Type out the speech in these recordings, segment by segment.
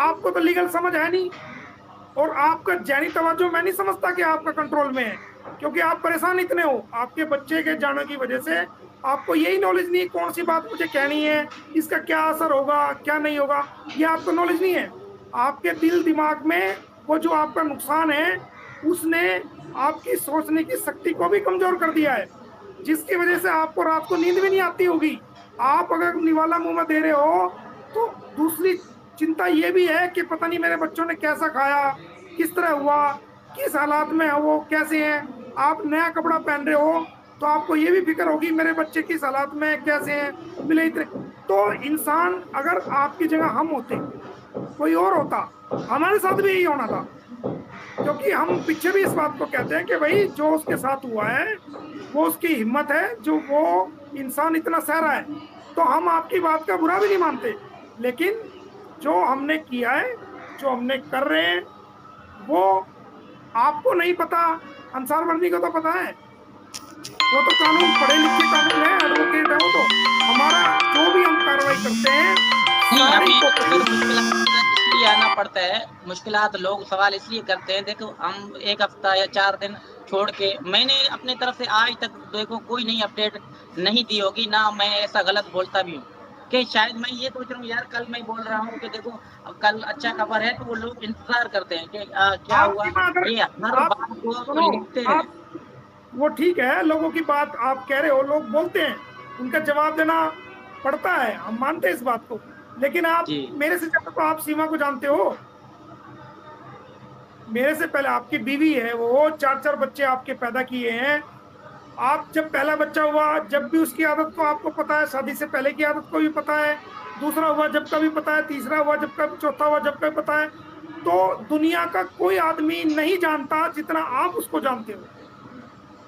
आपको तो लीगल समझ है नहीं, और आपका जहनी तवज्जो मैं नहीं समझता कि आपका कंट्रोल में है, क्योंकि आप परेशान इतने हो आपके बच्चे के जाने की वजह से। आपको यही नॉलेज नहीं है कौन सी बात मुझे कहनी है, इसका क्या असर होगा क्या नहीं होगा, ये आपको नॉलेज नहीं है। आपके दिल दिमाग में वो जो आपका नुकसान है, उसने आपकी सोचने की शक्ति को भी कमजोर कर दिया है, जिसकी वजह से आपको रात को नींद भी नहीं आती होगी। आप अगर निवाला मुंह में दे रहे हो, तो दूसरी चिंता ये भी है कि पता नहीं मेरे बच्चों ने कैसा खाया, किस तरह हुआ, किस हालात में है, वो कैसे हैं। आप नया कपड़ा पहन रहे हो तो आपको ये भी फिक्र होगी मेरे बच्चे किस हालात में कैसे हैं, मिले इतने। तो इंसान, अगर आपकी जगह हम होते, कोई और होता, हमारे साथ भी यही होना था। क्योंकि हम पीछे भी इस बात को कहते हैं कि भाई जो उसके साथ हुआ है वो उसकी हिम्मत है, जो वो इंसान इतना सह रहा है, तो हम आपकी बात का बुरा भी नहीं मानते। लेकिन जो हमने किया है, जो हमने कर रहे हैं, वो आपको नहीं पता, अंसार वर्दी को तो पता है। वो तो कानून पढ़े लिखे कानून है, एडवोकेट है वो तो। हमारा जो भी हम कार्रवाई करते हैं नहीं, सारी हमें को। तो फिर मुश्किलात इसलिए आना पड़ता है, मुश्किलात लोग सवाल इसलिए करते हैं। देखो हम 1 हफ्ता या 4 दिन छोड़ के, मैंने अपनी तरफ से आज तक देखो कोई नई अपडेट नहीं दी होगी, ना मैं ऐसा गलत बोलता भी हूँ कि शायद मैं ये सोच रहा हूँ यार, कल मैं बोल रहा हूँ कि देखो अब कल अच्छा खबर है, तो वो लोग इंतजार करते हैं कि क्या आप हुआ। अगर ये हर आप बात को वो सुनो, लिखते हैं। आप, वो ठीक है, लोगों की बात आप कह रहे हो, लोग बोलते हैं, उनका जवाब देना पड़ता है, हम मानते हैं इस बात को। लेकिन आप जी मेरे से ज्यादा तो आप सीमा को जानते हो। मेरे से पहले आपकी बीवी है, वो 4-4 बच्चे आपके पैदा किए हैं। आप जब पहला बच्चा हुआ, जब भी उसकी आदत को आपको पता है, शादी से पहले की आदत को भी पता है, दूसरा हुआ जब का भी पता है, तीसरा हुआ जब का, चौथा हुआ जब का भी पता है। तो दुनिया का कोई आदमी नहीं जानता जितना आप उसको जानते हो।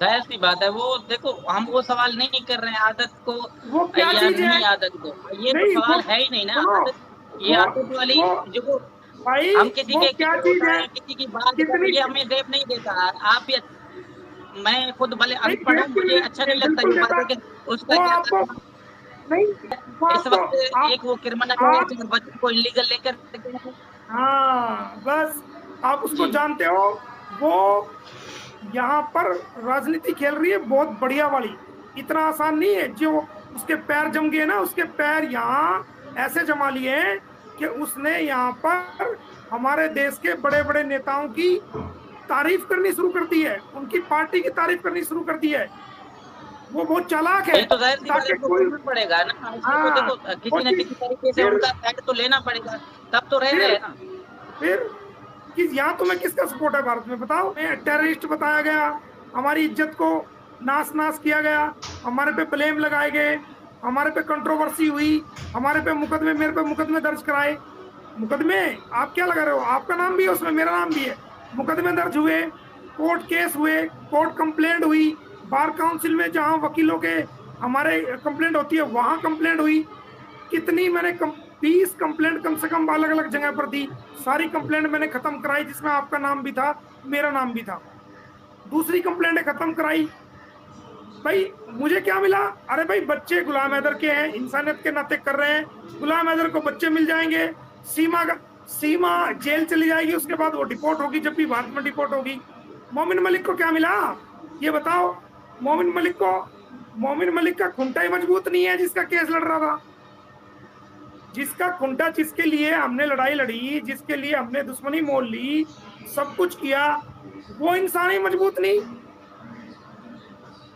जाहिर सी बात है। वो देखो हम वो सवाल नहीं कर रहे हैं आदत को वो क्या या चीज है? नहीं आदत को, ये तो नहीं वो, सवाल है ही नहीं ना सुनो, आदत। ये वो आदत वाली वो जो भाई, हम किसी वो के क्या किसी को चीज है? उठाए किसी की बात करें, कितनी, ये हमें देख नहीं देता। आप ये, मैं खुद भले नहीं अनपढ़ हूँ, देख मुझे क्यों अच्छा नहीं, नहीं लगता बिल्कुल ये देता। बात है कि उसका वो क्या आपको, करना। नहीं वो इस आपको, वक्त एक वो क्रिमिनल है, आप, चार बच्चों को इलीगल लेकर गए हैं। हाँ बस, आप उसको जी जानते हो। वो यहाँ पर राजनीति खेल रही है बहुत बढ़िया वाली। इतना आसान नहीं है। जो उसके पैर जम गए ना, उसके पैर यहाँ ऐसे जमा लिए हैं कि उसने यहाँ पर हमारे देश के बड़े बड़े नेताओं की तारीफ करनी शुरू कर दी है, उनकी पार्टी की तारीफ करनी शुरू कर दी है। वो बहुत चालाक है, ये तो जाहिर सी बात है, ताकि उनको कोई, करना पड़ेगा ना इसलिए तो हाँ देखो वो किसी न चीज। किसी तरीके से फिर उनका साइड तो लेना पड़ेगा, तब तो रह रहे फिर हैं ना। फिर कि यहाँ तुम्हें किसका सपोर्ट है भारत में, बताओ। टेररिस्ट बताया गया, हमारी इज्जत को नाश नाश किया गया, हमारे पे ब्लेम लगाए गए, हमारे पे कंट्रोवर्सी हुई, हमारे पे मुकदमे, मेरे पे मुकदमे दर्ज कराए। मुकदमे, आप क्या लगा रहे हो, आपका नाम भी है उसमें, मेरा नाम भी है। मुकदमे दर्ज हुए, कोर्ट केस हुए, कोर्ट कंप्लेंट हुई, बार काउंसिल में जहां वकीलों के हमारे कंप्लेंट होती है वहां कंप्लेंट हुई। कितनी मैंने 20 कंप्लेंट कम से कम अलग अलग जगह पर दी। सारी कंप्लेंट मैंने खत्म कराई, जिसमें आपका नाम भी था, मेरा नाम भी था। दूसरी कंप्लेंट खत्म कराई। भाई मुझे क्या मिला? अरे भाई बच्चे गुलाम हैदर के हैं, इंसानियत के नाते कर रहे हैं, गुलाम हैदर को बच्चे मिल जाएंगे। सीमा का, सीमा जेल चली जाएगी, उसके बाद वो डिपोर्ट होगी, जब भी भारत में डिपोर्ट होगी। मोमिन मलिक को क्या मिला, ये बताओ। मोमिन मलिक को, मोमिन मलिक का खूंटा ही मजबूत नहीं है जिसका केस लड़ रहा था। जिसका खूंटा, जिसके लिए हमने लड़ाई लड़ी, जिसके लिए हमने दुश्मनी मोल ली, सब कुछ किया, वो इंसान ही मजबूत नहीं।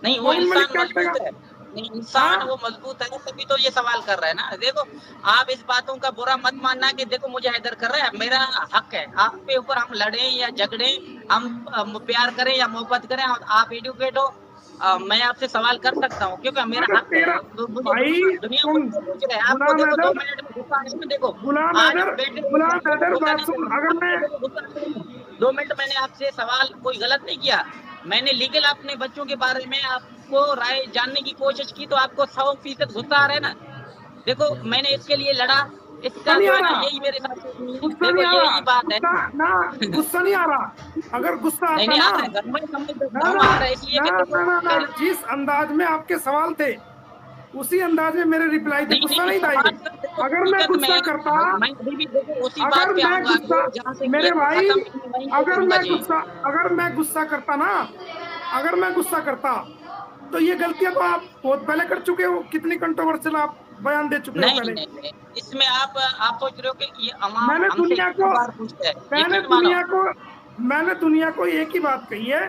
नहीं वो मोमिन मलिक इंसान क्या करेगा? मजबूत है, नहीं इंसान हाँ वो मजबूत है, तभी तो ये सवाल कर रहे हैं ना। देखो आप इस बातों का बुरा मत मानना कि देखो मुझे हैदर कर रहा है, मेरा हक है आप पे ऊपर, हम लड़े या झगड़े, हम प्यार करें या मोहब्बत करें, आप एडुकेट हो, मैं आपसे सवाल कर सकता हूँ क्योंकि मेरा अगर हक तेरा, है। तो मुझे भाई दुनिया सुन, मुझसे पूछ रहे हैं, आपको गुलाम देखो 2 हैदर, मिनट में गुस्सा आने में, देखो गुलाम आज हैदर, हम बैठे गुलाम हैदर गुस्सा बात नहीं सुन, करेंगे, अगर मैं, आपको देखो गुस्सा नहीं करेंगे। 2 मिनट मैंने आपसे सवाल कोई गलत नहीं किया, मैंने लीगल अपने बच्चों के बारे में आपको राय जानने की कोशिश की, तो आपको 100% गुस्सा आ रहा है ना। देखो मैंने इसके लिए लड़ा, गुस्सा इसका नहीं जो आ है ना रहा, यही मेरे साथ हुई है, गुस्सा देखो नहीं आ रहा, यही बात है गुस्सा ना। ना, गुस्सा नहीं आ रहा। अगर गुस्सा नहीं आता नहीं ना, आ रहा है, घर में समझ ना गाँव ना आ रहा है, इसलिए ना कि देखो ना ना ना, पहले जिस अंदाज में आपके सवाल थे, उसी अंदाज में मेरे रिप्लाई थे, गुस्सा नहीं था ये। अगर मैं गुस्सा करता, मैं अभी भी देखो उसी बात अगर पे मैं आऊंगा, गुस्सा, जो जहाँ से मेरे केस को भाई, खत्म किया वहीं पे करूंगा जी। अगर मैं गुस्सा करता ना, अगर मैं गुस्सा करता, तो ये गलतियां तो आप बहुत पहले कर चुके हो, कितनी कंट्रोवर्शियल आप बयान दे चुके हो नहीं पहले। नहीं नहीं, इसमें आप सोच रहे हो कि ये अवाम मैंने हमसे दुनिया इतनी को बार पूछता है, मैंने यकीन मानो। दुनिया को मैंने दुनिया को एक ही बात कही है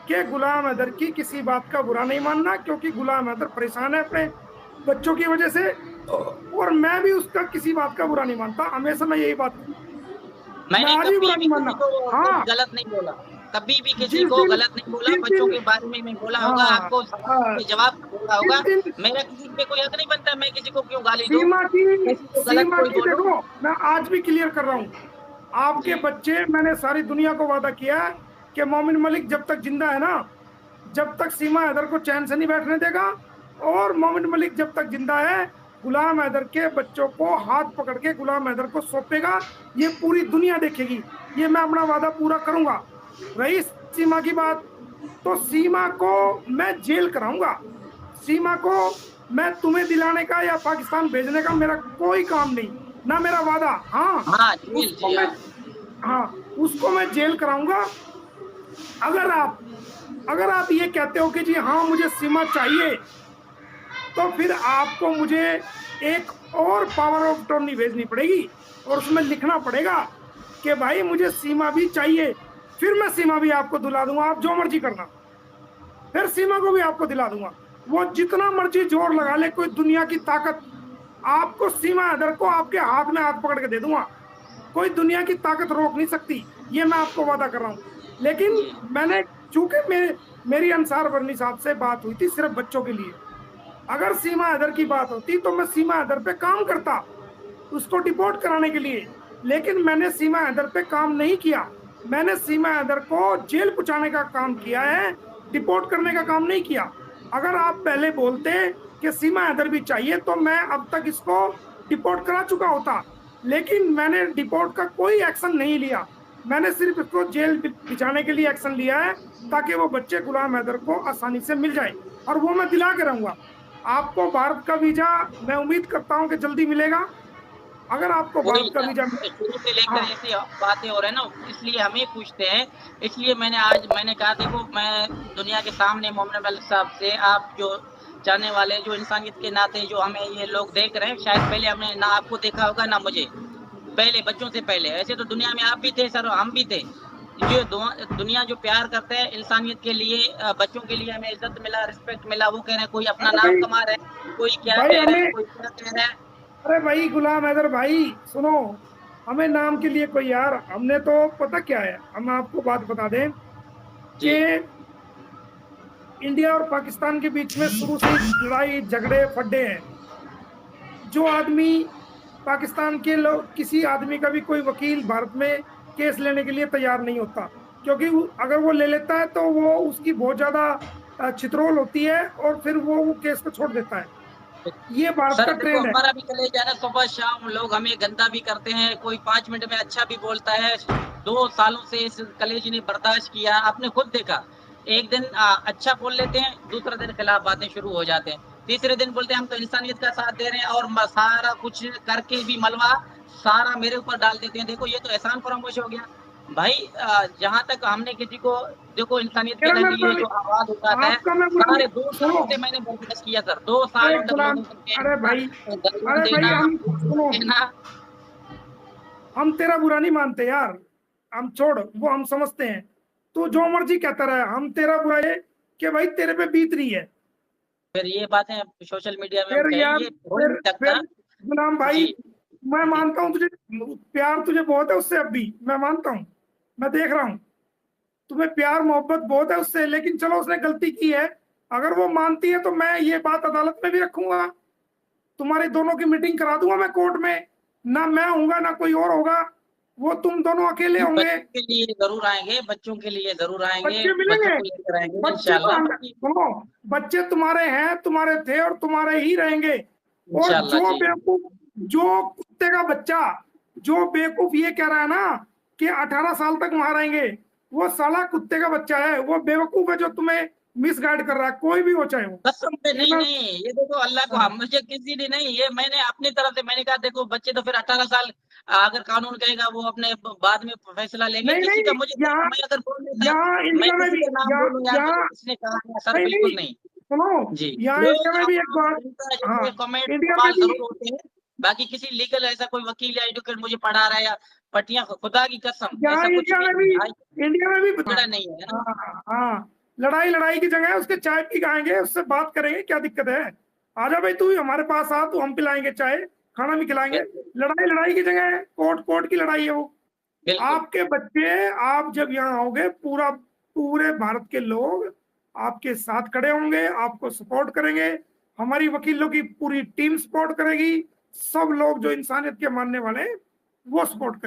कि गुलाम हैदर की किसी बात का बुरा नहीं मानना, क्योंकि गुलाम हैदर परेशान है अपने बच्चों की वजह से, और मैं भी उसका किसी बात का बुरा नहीं मानता, हमेशा मैं यही बात, मैं मैंने आज भी कभी बुरा भी नहीं किसी मानना। को कुछ हाँ, गलत नहीं बोला, कभी भी किसी जिस को दिन गलत नहीं बोला, जिस बच्चों दिन के बारे में बोला होगा, हाँ, आपको सवाल हाँ, के जवाब में बोला जिस होगा। दिन मेरा किसी पे कोई हक नहीं बनता, मैं किसी को क्यों गाली दूं, सीमा की किसी को गलत कोई बोलूं। देखो, मैं आज भी क्लियर कर रहा हूँ, आपके जी बच्चे, मैंने सारी दुनिया को वादा किया है कि मोमिन मलिक जब तक जिंदा है ना, जब तक सीमा हैदर को चैन से नहीं बैठने देगा, और मोमिन मलिक जब तक जिंदा है, गुलाम हैदर के बच्चों को हाथ पकड़ के गुलाम हैदर को सौंपेगा, ये पूरी दुनिया देखेगी, ये मैं अपना वादा पूरा करूंगा। रही सीमा की बात, तो सीमा को मैं जेल कराऊंगा, सीमा को मैं तुम्हें दिलाने का या पाकिस्तान भेजने का मेरा कोई काम नहीं, ना मेरा वादा। हाँ, हाँ जी उसको जी मैं, हाँ। हाँ, उसको मैं जेल कराऊंगा। अगर आप अगर आप ये कहते हो कि जी हाँ मुझे सीमा चाहिए, तो फिर आपको मुझे एक और पावर ऑफ अटॉर्नी भेजनी पड़ेगी, और उसमें लिखना पड़ेगा कि भाई मुझे सीमा भी चाहिए, फिर मैं सीमा भी आपको दिला दूंगा, आप जो मर्जी करना, फिर सीमा को भी आपको दिला दूंगा। वो जितना मर्जी जोर लगा ले कोई दुनिया की ताकत, आपको सीमा हैदर को आपके हाथ में हाथ पकड़ के दे दूंगा, कोई दुनिया की ताकत रोक नहीं सकती, ये मैं आपको वादा कर रहा हूँ। लेकिन जी मैंने, चूंकि मेरी अंसार वर्नी साहब से बात हुई थी सिर्फ बच्चों के लिए, अगर सीमा हैदर की बात होती तो मैं सीमा हैदर पे काम करता, उसको डिपोर्ट कराने के लिए, लेकिन मैंने सीमा हैदर पे काम नहीं किया, मैंने सीमा हैदर को जेल पहुंचाने का काम किया है, डिपोर्ट करने का काम नहीं किया। अगर आप पहले बोलते कि सीमा हैदर भी चाहिए, तो मैं अब तक इसको डिपोर्ट करा चुका होता, लेकिन मैंने डिपोर्ट का कोई एक्शन नहीं लिया, मैंने सिर्फ इसको जेल भिजाने के लिए एक्शन लिया है, ताकि वो बच्चे गुलाम हैदर को आसानी से मिल जाए, और वो मैं दिला के रहूंगा। आपको भारत का वीजा मैं उम्मीद करता हूं कि जल्दी मिलेगा, अगर आपको वही भारत का ना, वीजा। शुरू से लेकर हाँ, ऐसी बातें हो रही है ना, इसलिए हमें पूछते हैं। इसलिए मैंने कहा देखो, मैं दुनिया के सामने मोमिन मलिक साहब से, आप जो चाहने वाले, जो इंसानियत के नाते जो हमें ये लोग देख रहे हैं, शायद पहले हमने ना आपको देखा होगा ना मुझे, पहले बच्चों से पहले, ऐसे तो दुनिया में आप भी थे सर, हम भी थे। जो दुनिया जो प्यार करते हैं इंसानियत के लिए, बच्चों के लिए, हमें इज्जत मिला, रिस्पेक्ट मिला, वो कह रहे हैं कोई अपना अरे नाम भाई, कमा रहे हैं, कोई क्या भाई कह रहे हैं, हमें, कोई क्या कह रहे हैं। अरे भाई गुलाम हैदर भाई, सुनो, हमें नाम के लिए कोई, यार हमने तो, पता क्या है, हम आपको बात बता दें कि जी इंडिया और पाकिस्तान के बीच में शुरू से ही लड़ाई झगड़े फड्डे हैं। जो आदमी, पाकिस्तान के लोग, किसी आदमी का भी कोई वकील भारत में केस लेने के लिए तैयार नहीं होता, क्योंकि अगर वो ले लेता है तो वो उसकी बहुत ज्यादा छितरोल होती है, और फिर वो केस को छोड़ देता है, ये भारत सर का देखो, ट्रेंड है। हमारा भी कलेजा है ना, सुबह शाम लोग हमें गंदा भी करते हैं, कोई 5 मिनट में अच्छा भी बोलता है। 2 सालों से इस कलेजे ने बर्दाश्त किया, आपने खुद देखा। एक दिन अच्छा बोल लेते हैं, दूसरे दिन खिलाफ बातें शुरू हो जाते हैं, तीसरे दिन बोलते हैं हम तो इंसानियत का साथ दे रहे हैं, और सारा कुछ करके भी मलबा सारा मेरे ऊपर डाल देते हैं। देखो, ये तो एहसान फरामोश हो गया भाई। जहां तक हमने किसी को, देखो, इंसानियत के मेरा लिए मतलब, जो आवाज उठाता है, आपका मैं बुरा सारे नहीं, 2 सुनो, सालों से मैंने बर्दाश्त किया सर, 2 अरे सालों तक गुलाम, लोगों को अरे कहना, भाई, गालियाँ अरे भाई देना, हम, सुनो, देना। हम तेरा बुरा नहीं मानते यार, हम छोड़, वो हम समझते हैं, तू जो मर्जी कहता रहे, हम तेरा बुरा है कि भाई तेरे पे बीत रही है, फिर ये बातें सोशल मीडिया में हम फिर यार, कहेंगे, हो ही नहीं फिर सकता। गुलाम भाई, जी, मैं जी। मानता हूँ तुझे प्यार, तुझे बहुत है उससे, अब भी मैं मानता हूँ, मैं देख रहा हूँ तुम्हें प्यार मोहब्बत बहुत है उससे, लेकिन चलो उसने गलती की है, अगर वो मानती है तो मैं ये बात अदालत में भी रखूंगा, तुम्हारे दोनों की मीटिंग करा दूंगा मैं कोर्ट में, ना मैं होऊंगा ना कोई और होगा, वो तुम दोनों अकेले होंगे, बच्चों के लिए ज़रूर आएँगे, बच्चों के लिए ज़रूर आएँगे, बच्चे बच्चों मिलेंगे, को लेकर आएँगे बच्चे तो इंशाअल्लाह, हम, बाकी सुनो, बच्चे तुम्हारे हैं, तुम्हारे थे और तुम्हारे ही रहेंगे, और इंशाअल्लाह जो जी। बेवकूफ, जो कुत्ते का बच्चा, जो बेवकूफ ये कह रहा है ना कि 18 साल तक वहां रहेंगे, वो साला कुत्ते का बच्चा है, वो बेवकूफ है जो तुम्हें मिसगाइड कर रहा है, कोई भी हो चाहे हो। कसम से नहीं मैं नहीं, ये देखो अल्लाह को हाँ, मुझे किसी ने नहीं, ये मैंने अपनी तरफ से मैंने कहा देखो बच्चे तो फिर 18 साल अगर कानून कहेगा वो अपने बाद में फैसला लेंगे, नहीं किसी नहीं, का मुझे नहीं, यहाँ मैं अगर बोल देता यहाँ मैं इंडिया में किसी भी, का नाम यहाँ बोलूं यार मुझे यहाँ किसने कहा है, सर नहीं बिल्कुल नहीं, नहीं। सुनो, जी, यहाँ इंडिया लोग में भी एक आवाम बात, जनता जैसे हाँ, कमेंट इंडिया में सवाल भी, जरूर होते हैं, बाकी किसी लीगल ऐसा कोई वकील या एडवोकेट मुझे पढ़ा रहा है या पटिया, खुदा की कसम यहाँ ऐसा कुछ इंडिया भी में भी, नहीं है, आज इंडिया में भी झगड़ा नहीं है ना। हाँ हाँ, लड़ाई लड़ाई की जगह है, उसके चाय पी के आएंगे, उससे बात करेंगे, क्या दिक्कत है? आजा भाई, तू हमारे पास आ, तू हम पिलाएंगे चाय, खाना भी खिलाएंगे। बिल्कुल लड़ाई लड़ाई की जगह है, कोर्ट कोर्ट की लड़ाई है वो। बिल्कुल आपके बच्चे, आप जब यहाँ आओगे, पूरा पूरे भारत के लोग आपके साथ खड़े होंगे, आपको सपोर्ट करेंगे, हमारी वकीलों की पूरी टीम सपोर्ट करेगी, सब लोग जो इंसानियत के मानने वाले हैं वो सपोर्ट करेंगे।